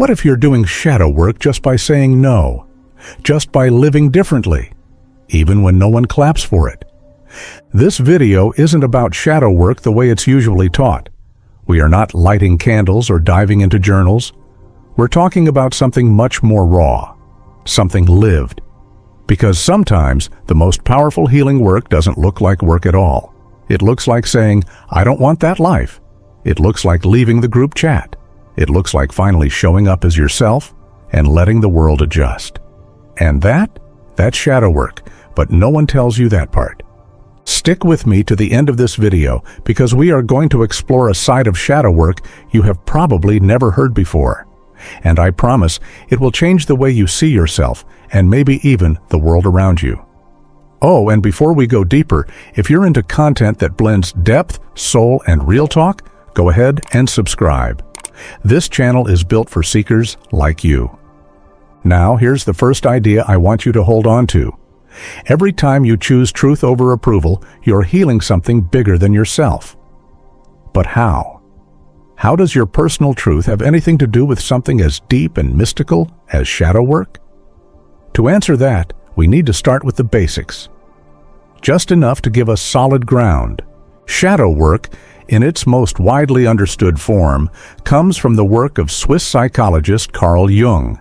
What if you're doing shadow work just by saying no, just by living differently, even when no one claps for it? This video isn't about shadow work the way it's usually taught. We are not lighting candles or diving into journals. We're talking about something much more raw, something lived. Because sometimes the most powerful healing work doesn't look like work at all. It looks like saying, "I don't want that life." It looks like leaving the group chat. It looks like finally showing up as yourself and letting the world adjust. And that's shadow work, but no one tells you that part. Stick with me to the end of this video because we are going to explore a side of shadow work you have probably never heard before. And I promise it will change the way you see yourself and maybe even the world around you. Oh, and before we go deeper, if you're into content that blends depth, soul, and real talk, go ahead and subscribe. This channel is built for seekers like you. Now, here's the first idea I want you to hold on to. Every time you choose truth over approval, you're healing something bigger than yourself. But how? How does your personal truth have anything to do with something as deep and mystical as shadow work? To answer that, we need to start with the basics. Just enough to give us solid ground. Shadow work, in its most widely understood form, comes from the work of Swiss psychologist Carl Jung.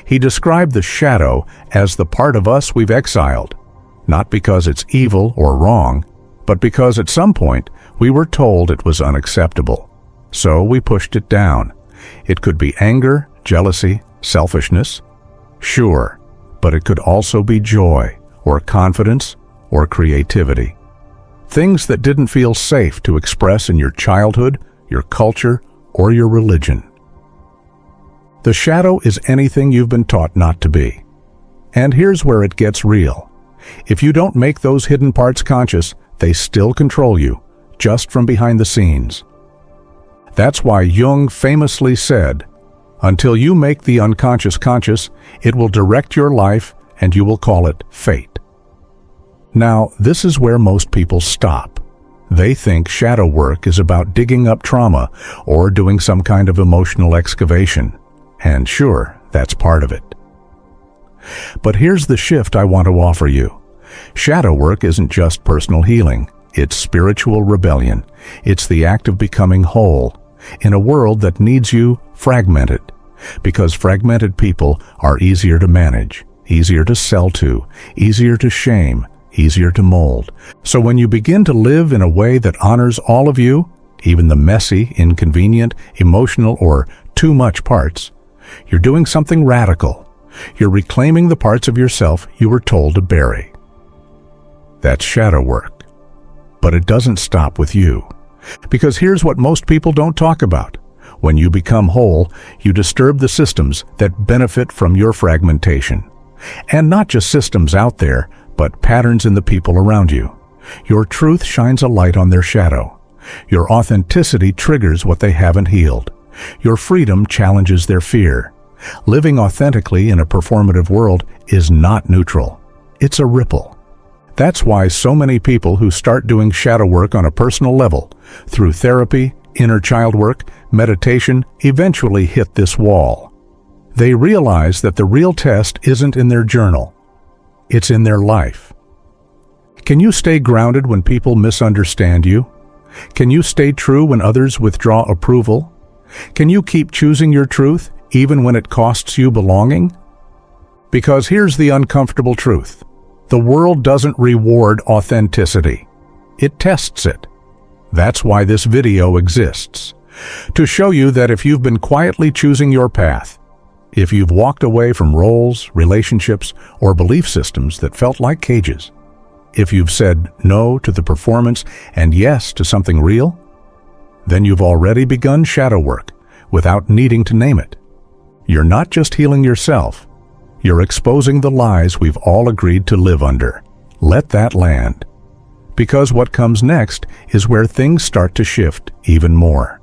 He described the shadow as the part of us we've exiled, not because it's evil or wrong, but because at some point we were told it was unacceptable. So we pushed it down. It could be anger, jealousy, selfishness. Sure, but it could also be joy, or confidence, or creativity. Things that didn't feel safe to express in your childhood, your culture, or your religion. The shadow is anything you've been taught not to be. And here's where it gets real. If you don't make those hidden parts conscious, they still control you, just from behind the scenes. That's why Jung famously said, "Until you make the unconscious conscious, it will direct your life and you will call it fate." Now, this is where most people stop. They think shadow work is about digging up trauma or doing some kind of emotional excavation. And sure, that's part of it. But here's the shift I want to offer you. Shadow work isn't just personal healing. It's spiritual rebellion. It's the act of becoming whole in a world that needs you fragmented. Because fragmented people are easier to manage, easier to sell to, easier to shame, easier to mold. So when you begin to live in a way that honors all of you, even the messy, inconvenient, emotional, or too much parts, you're doing something radical. You're reclaiming the parts of yourself you were told to bury. That's shadow work. But it doesn't stop with you. Because here's what most people don't talk about. When you become whole, you disturb the systems that benefit from your fragmentation. And not just systems out there, but patterns in the people around you. Your truth shines a light on their shadow. Your authenticity triggers what they haven't healed. Your freedom challenges their fear. Living authentically in a performative world is not neutral. It's a ripple. That's why so many people who start doing shadow work on a personal level, through therapy, inner child work, meditation, eventually hit this wall. They realize that the real test isn't in their journal. It's in their life. Can you stay grounded when people misunderstand you? Can you stay true when others withdraw approval? Can you keep choosing your truth even when it costs you belonging? Because here's the uncomfortable truth. The world doesn't reward authenticity. It tests it. That's why this video exists. To show you that if you've been quietly choosing your path, if you've walked away from roles, relationships, or belief systems that felt like cages, if you've said no to the performance and yes to something real, then you've already begun shadow work without needing to name it. You're not just healing yourself. You're exposing the lies we've all agreed to live under. Let that land. Because what comes next is where things start to shift even more.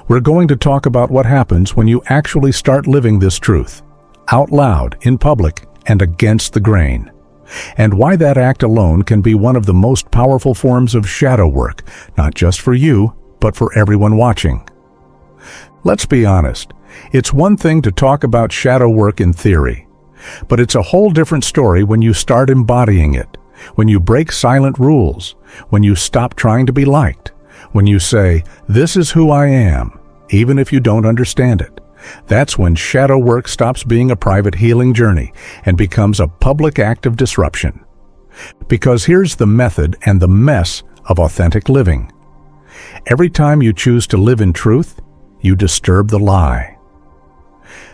We're going to talk about what happens when you actually start living this truth, out loud, in public, and against the grain. And why that act alone can be one of the most powerful forms of shadow work, not just for you, but for everyone watching. Let's be honest, It's one thing to talk about shadow work in theory, but it's a whole different story when you start embodying it, when you break silent rules, when you stop trying to be liked, when you say, "This is who I am," even if you don't understand it. That's when shadow work stops being a private healing journey and becomes a public act of disruption. Because here's the method and the mess of authentic living. Every time you choose to live in truth, you disturb the lie.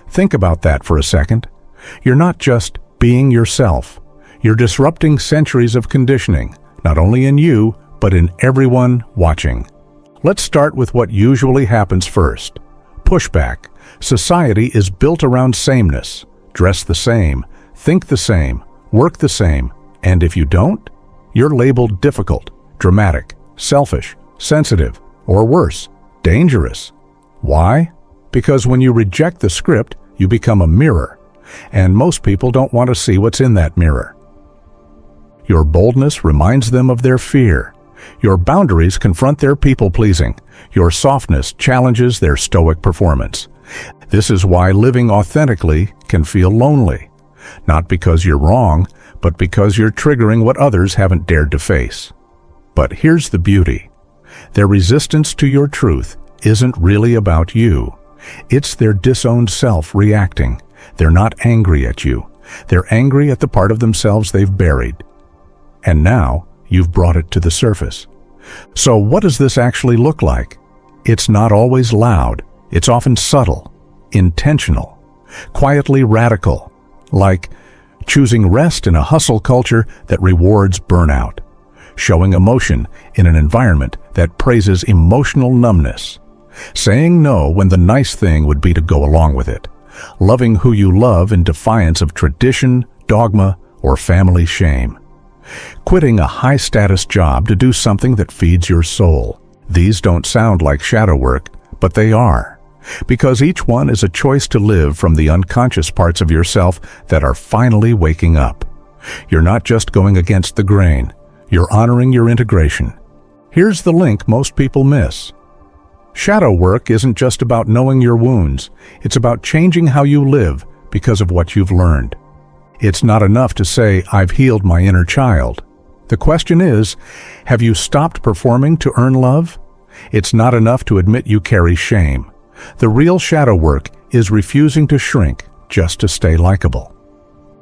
Think about that for a second. You're not just being yourself. You're disrupting centuries of conditioning, not only in you, but in everyone watching. Let's start with what usually happens first. Pushback. Society is built around sameness. Dress the same, think the same, work the same, and if you don't, you're labeled difficult, dramatic, selfish, sensitive, or worse, dangerous. Why? Because when you reject the script, you become a mirror, and most people don't want to see what's in that mirror. Your boldness reminds them of their fear. Your boundaries confront their people-pleasing. Your softness challenges their stoic performance. This is why living authentically can feel lonely. Not because you're wrong, but because you're triggering what others haven't dared to face. But here's the beauty. Their resistance to your truth isn't really about you. It's their disowned self reacting. They're not angry at you. They're angry at the part of themselves they've buried. And now, you've brought it to the surface. So what does this actually look like? It's not always loud. It's often subtle, intentional, quietly radical, like choosing rest in a hustle culture that rewards burnout, showing emotion in an environment that praises emotional numbness, saying no when the nice thing would be to go along with it, loving who you love in defiance of tradition, dogma, or family shame, quitting a high-status job to do something that feeds your soul. These don't sound like shadow work, but they are. Because each one is a choice to live from the unconscious parts of yourself that are finally waking up. You're not just going against the grain, you're honoring your integration. Here's the link most people miss. Shadow work isn't just about knowing your wounds, it's about changing how you live because of what you've learned. It's not enough to say, "I've healed my inner child." The question is, have you stopped performing to earn love? It's not enough to admit you carry shame. The real shadow work is refusing to shrink just to stay likable.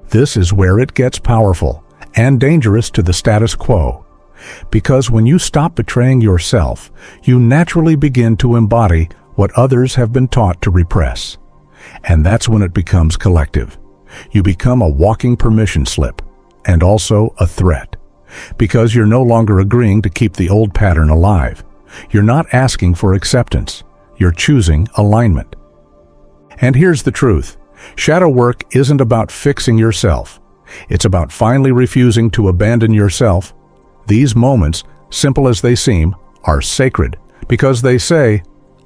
This is where it gets powerful and dangerous to the status quo. Because when you stop betraying yourself, you naturally begin to embody what others have been taught to repress. And that's when it becomes collective. You become a walking permission slip, and also a threat. Because you're no longer agreeing to keep the old pattern alive. You're not asking for acceptance. You're choosing alignment. And here's the truth. Shadow work isn't about fixing yourself. It's about finally refusing to abandon yourself. These moments, simple as they seem, are sacred because they say,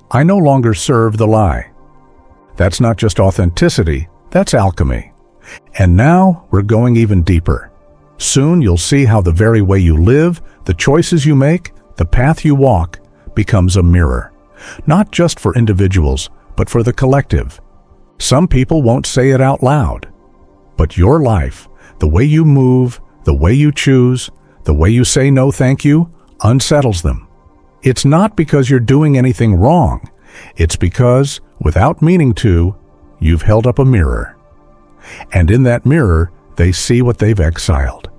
"I no longer serve the lie." That's not just authenticity, that's alchemy. And now we're going even deeper. Soon you'll see how the very way you live, the choices you make, the path you walk, becomes a mirror. Not just for individuals, but for the collective. Some people won't say it out loud. But your life, the way you move, the way you choose, the way you say no thank you, unsettles them. It's not because you're doing anything wrong. It's because, without meaning to, you've held up a mirror. And in that mirror, they see what they've exiled.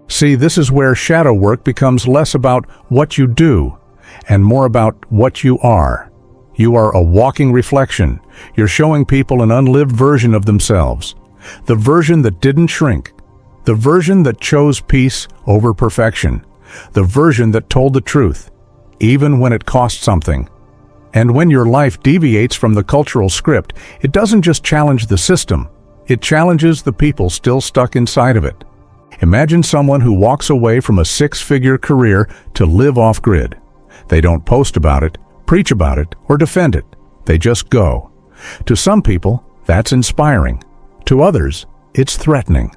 See, this is where shadow work becomes less about what you do and more about what you are. You are a walking reflection. You're showing people an unlived version of themselves. The version that didn't shrink. The version that chose peace over perfection. The version that told the truth, even when it cost something. And when your life deviates from the cultural script, it doesn't just challenge the system. It challenges the people still stuck inside of it. Imagine someone who walks away from a six-figure career to live off-grid. They don't post about it, preach about it, or defend it. They just go. To some people, that's inspiring. To others, it's threatening.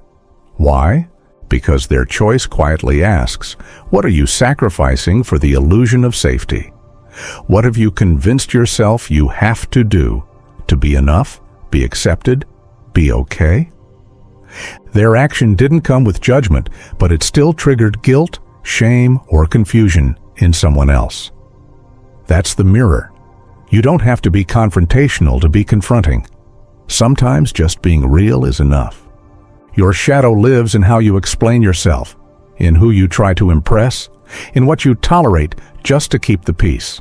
Why? Because their choice quietly asks, what are you sacrificing for the illusion of safety? What have you convinced yourself you have to do To be enough? Be accepted? Be okay? Their action didn't come with judgment, but it still triggered guilt, shame, or confusion in someone else. That's the mirror. You don't have to be confrontational to be confronting. Sometimes just being real is enough. Your shadow lives in how you explain yourself, in who you try to impress, in what you tolerate just to keep the peace.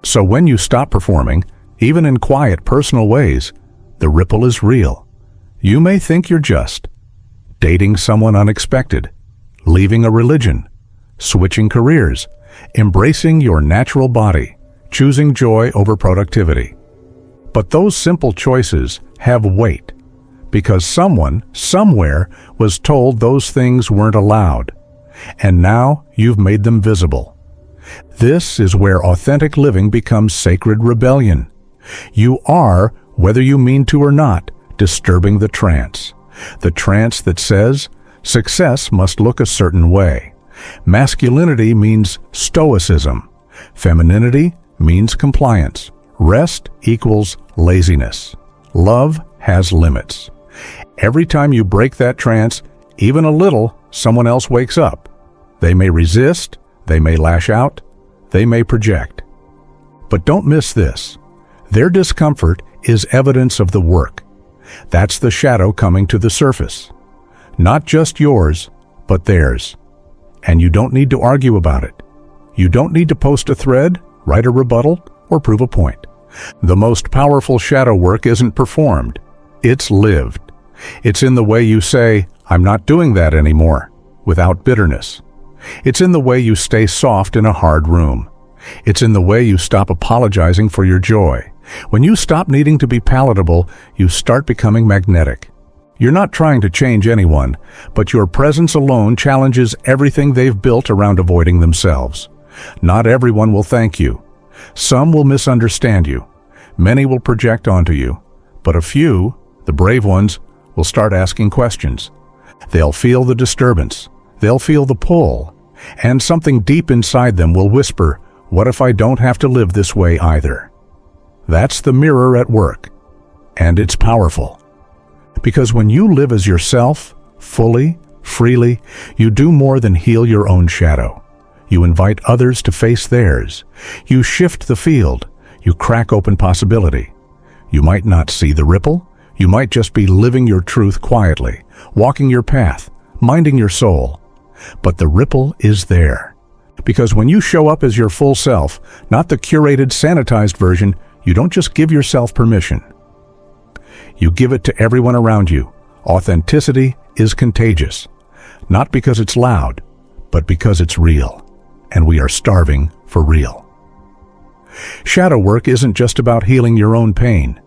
So when you stop performing, even in quiet, personal ways, the ripple is real. You may think you're just dating someone unexpected, leaving a religion, switching careers, embracing your natural body, choosing joy over productivity. But those simple choices have weight, because someone, somewhere, was told those things weren't allowed, and now you've made them visible. This is where authentic living becomes sacred rebellion. You are, whether you mean to or not, disturbing the trance that says success must look a certain way. Masculinity means stoicism. Femininity means compliance. Rest equals laziness. Love has limits. Every time you break that trance, even a little, someone else wakes up. They may resist, they may lash out, they may project. But don't miss this. Their discomfort is evidence of the work. That's the shadow coming to the surface. Not just yours, but theirs. And you don't need to argue about it. You don't need to post a thread, write a rebuttal, or prove a point. The most powerful shadow work isn't performed. It's lived. It's in the way you say, "I'm not doing that anymore," without bitterness. It's in the way you stay soft in a hard room. It's in the way you stop apologizing for your joy. When you stop needing to be palatable, you start becoming magnetic. You're not trying to change anyone, but your presence alone challenges everything they've built around avoiding themselves. Not everyone will thank you. Some will misunderstand you. Many will project onto you. But a few, the brave ones, will start asking questions. They'll feel the disturbance. They'll feel the pull. And something deep inside them will whisper, "What if I don't have to live this way either?" That's the mirror at work. And it's powerful. Because when you live as yourself, fully, freely, you do more than heal your own shadow. You invite others to face theirs. You shift the field. You crack open possibility. You might not see the ripple. You might just be living your truth quietly, walking your path, minding your soul. But the ripple is there. Because when you show up as your full self, not the curated, sanitized version, you don't just give yourself permission. You give it to everyone around you. Authenticity is contagious. Not because it's loud, but because it's real. And we are starving for real. Shadow work isn't just about healing your own pain.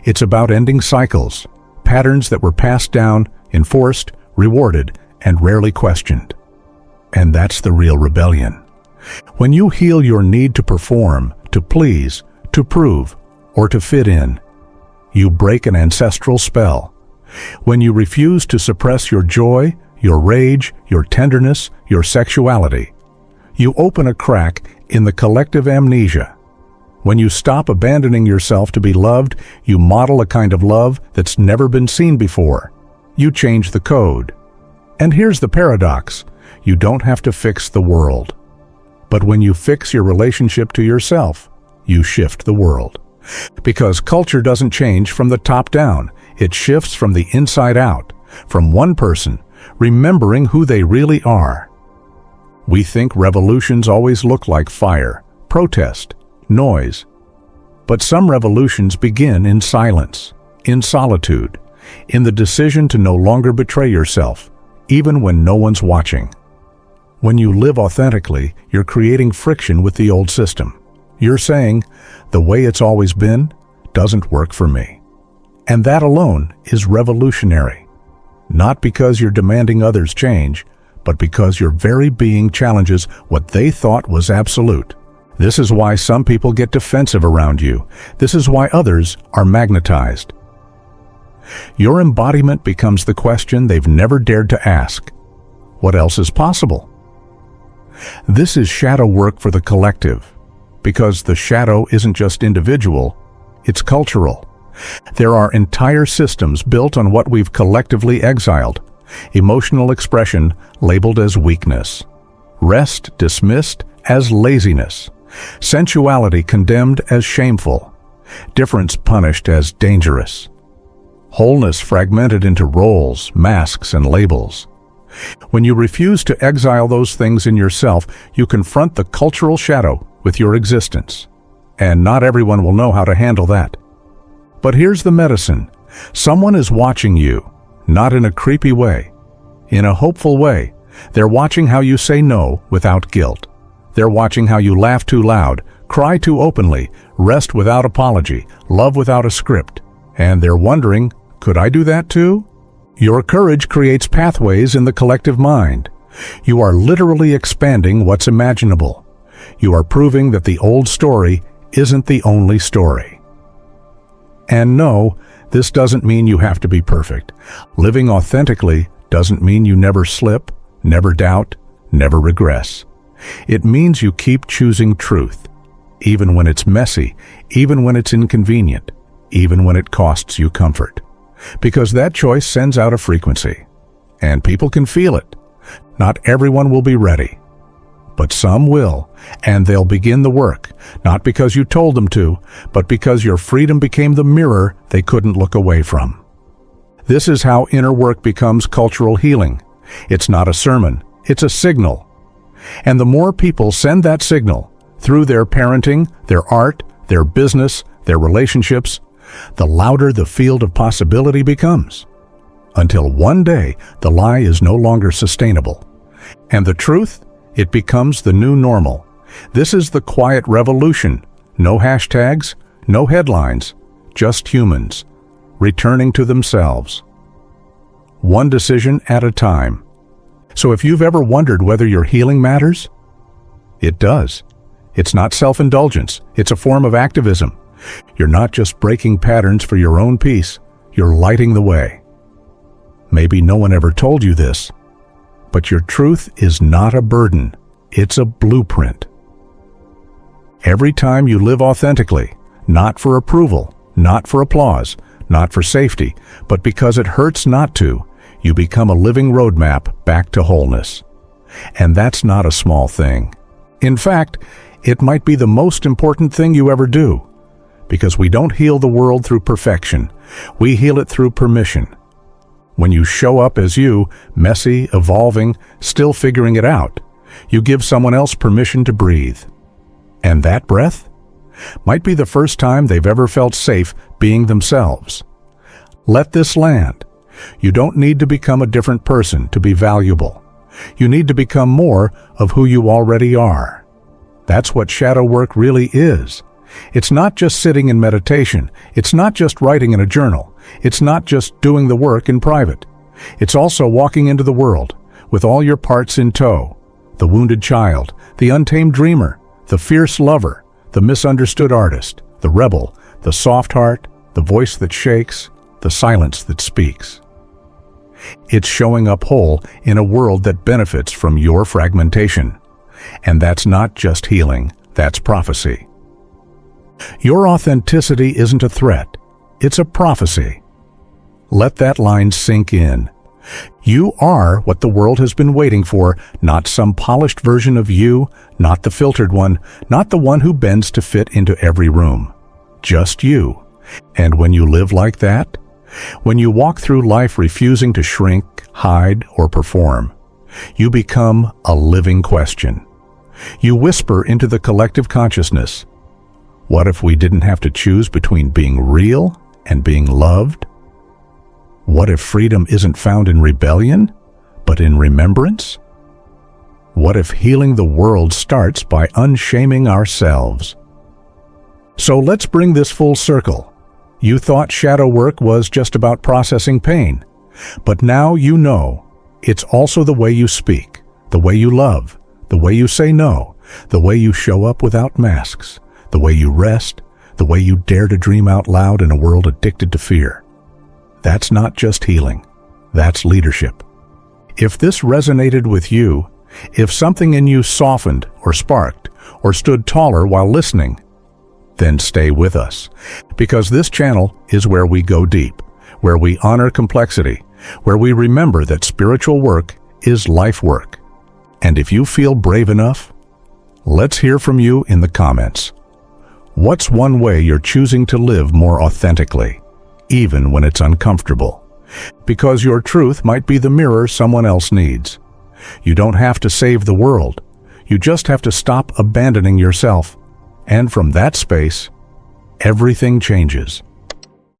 It's about ending cycles, patterns that were passed down, enforced, rewarded, and rarely questioned. And that's the real rebellion. When you heal your need to perform, to please, to prove, or to fit in, you break an ancestral spell. When you refuse to suppress your joy, your rage, your tenderness, your sexuality, you open a crack in the collective amnesia. When you stop abandoning yourself to be loved, you model a kind of love that's never been seen before. You change the code. And here's the paradox. You don't have to fix the world. But when you fix your relationship to yourself, you shift the world. Because culture doesn't change from the top down. It shifts from the inside out, from one person remembering who they really are. We think revolutions always look like fire, protest, noise. But some revolutions begin in silence, in solitude, in the decision to no longer betray yourself, even when no one's watching. When you live authentically, you're creating friction with the old system. You're saying, the way it's always been doesn't work for me. And that alone is revolutionary. Not because you're demanding others change, but because your very being challenges what they thought was absolute. This is why some people get defensive around you. This is why others are magnetized. Your embodiment becomes the question they've never dared to ask. What else is possible? This is shadow work for the collective, because the shadow isn't just individual, it's cultural. There are entire systems built on what we've collectively exiled. Emotional expression labeled as weakness. Rest dismissed as laziness. Sensuality condemned as shameful. Difference punished as dangerous. Wholeness fragmented into roles, masks, and labels. When you refuse to exile those things in yourself, you confront the cultural shadow with your existence. And not everyone will know how to handle that. But here's the medicine. Someone is watching you, not in a creepy way, in a hopeful way. They're watching how you say no without guilt. They're watching how you laugh too loud, cry too openly, rest without apology, love without a script. And they're wondering, could I do that too? Your courage creates pathways in the collective mind. You are literally expanding what's imaginable. You are proving that the old story isn't the only story. And no, this doesn't mean you have to be perfect. Living authentically doesn't mean you never slip, never doubt, never regress. It means you keep choosing truth, even when it's messy, even when it's inconvenient, even when it costs you comfort. Because that choice sends out a frequency, and people can feel it. Not everyone will be ready, but some will, and they'll begin the work, not because you told them to, but because your freedom became the mirror they couldn't look away from. This is how inner work becomes cultural healing. It's not a sermon, it's a signal. And the more people send that signal, through their parenting, their art, their business, their relationships, the louder the field of possibility becomes. Until one day, the lie is no longer sustainable. And the truth, it becomes the new normal. This is the quiet revolution. No hashtags, no headlines, just humans, returning to themselves. One decision at a time. So if you've ever wondered whether your healing matters, it does. It's not self-indulgence, it's a form of activism. You're not just breaking patterns for your own peace, you're lighting the way. Maybe no one ever told you this, but your truth is not a burden, it's a blueprint. Every time you live authentically, not for approval, not for applause, not for safety, but because it hurts not to, you become a living roadmap back to wholeness. And that's not a small thing. In fact, it might be the most important thing you ever do. Because we don't heal the world through perfection. We heal it through permission. When you show up as you, messy, evolving, still figuring it out, you give someone else permission to breathe. And that breath might be the first time they've ever felt safe being themselves. Let this land. You don't need to become a different person to be valuable. You need to become more of who you already are. That's what shadow work really is. It's not just sitting in meditation. It's not just writing in a journal. It's not just doing the work in private. It's also walking into the world with all your parts in tow. The wounded child, the untamed dreamer, the fierce lover, the misunderstood artist, the rebel, the soft heart, the voice that shakes, the silence that speaks. It's showing up whole in a world that benefits from your fragmentation. And that's not just healing, that's prophecy. Your authenticity isn't a threat, it's a prophecy. Let that line sink in. You are what the world has been waiting for, not some polished version of you, not the filtered one, not the one who bends to fit into every room. Just you. And when you live like that, when you walk through life refusing to shrink, hide, or perform, you become a living question. You whisper into the collective consciousness, what if we didn't have to choose between being real and being loved? What if freedom isn't found in rebellion, but in remembrance? What if healing the world starts by unshaming ourselves? So let's bring this full circle. You thought shadow work was just about processing pain, but now you know it's also the way you speak, the way you love, the way you say no, the way you show up without masks, the way you rest, the way you dare to dream out loud in a world addicted to fear. That's not just healing, that's leadership. If this resonated with you, if something in you softened or sparked or stood taller while listening, then stay with us, because this channel is where we go deep, where we honor complexity, where we remember that spiritual work is life work. And if you feel brave enough, let's hear from you in the comments. What's one way you're choosing to live more authentically, even when it's uncomfortable? Because your truth might be the mirror someone else needs. You don't have to save the world. You just have to stop abandoning yourself. And from that space, everything changes.